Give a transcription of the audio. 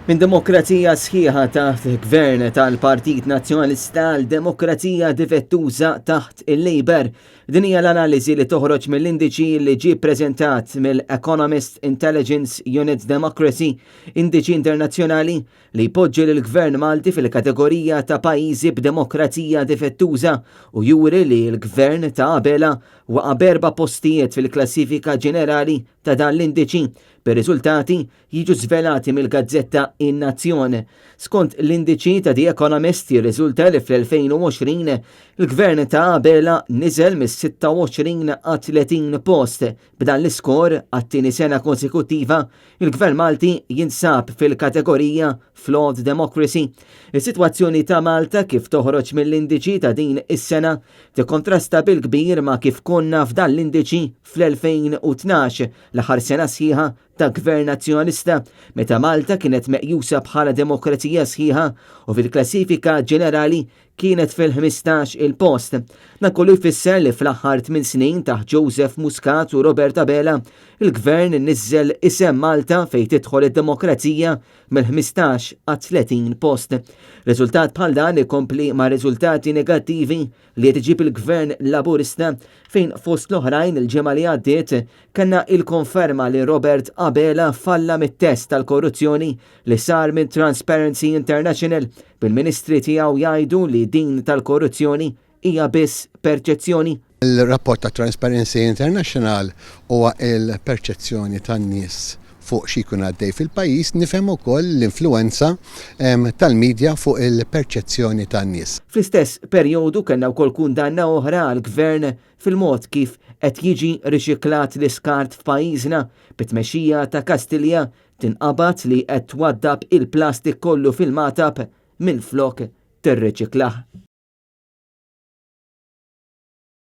Minn demokrazija sħiħa taħt gvern tal-Partit Nazzjonalista għal demokrazija difettuża taħt il-Labor. Din hija l-analiżi li toħroġ mill-indiċi li ġie ppreżentat mill-Economist Intelligence Unit Democracy, indiċi internazzjonali li jpoġġi l-Gvern Malti fil-kategorija ta' pajjiżi b'demokrazija difettuża u juri li l-Gvern ta' qabela waqa' berba' postijiet fil-klassifika ġenerali ta' dan l-indiċi bir-riżultati jiġu żvelati mill-Gazzetta In-Nazzjon. Skont l-indiċi ta' The Economist jirriżulta li fl-2020 il-Gvern ta' qabela niżel mis-26 għal 30 post. B'dan l-iskor għat-tieni sena konsekuttiva il-Gvern Malti jinsab fil-kategorija Flawed Democracy. Is-sitwazzjoni ta' Malta kif toħroġ mill-indiċi ta' din is-sena tikkontrasta bil-kbir ma' kif konna f'dan l-indiċi fl-2012 l-aħħar sena sħiħa ta' Gvern Nazzjonalista meta Malta kienet meqjusa bħala demokrazija sħiħa u fil-klassifika ġenerali kienet fil-15 il-post. Dan kollu jfisser li fl-aħħar 8 snin taħt Joseph Muscat u Robert Abela il-Gvern nizzel isem Malta fejn tidħol id-demokrazija mill-15 għal 30 post. Riżultat bħal dan ikompli ma' riżultati negattivi li qed iġib il-Gvern Laburista fejn fost l-oħrajn il-ġimgħa li għaddiet kellna il-konferma li Robert Abela falla mit-test tal-korruzzjoni li sar minn Transparency International bil-ministri tiegħu jgħidu li din tal-korruzzjoni hija biss perċezzjoni. Il-rapport ta' Transparency International huwa il-perċezzjoni tan-nies fuq xi jkun għaddej fil-pajjiż, nifhem ukoll l-influenza tal-medja fuq il-perċezzjoni tan-nies. Fl-istess perjodu kellna wkoll kundanna oħra għall-Gvern fil-mod kif qed jiġi riċiklat l-iskart f'pajjiżna bit-tmexxija ta' Kastilja tinqabad li qed twaddab il-plastik kollu fil-matab minflok tirriċiklaħ.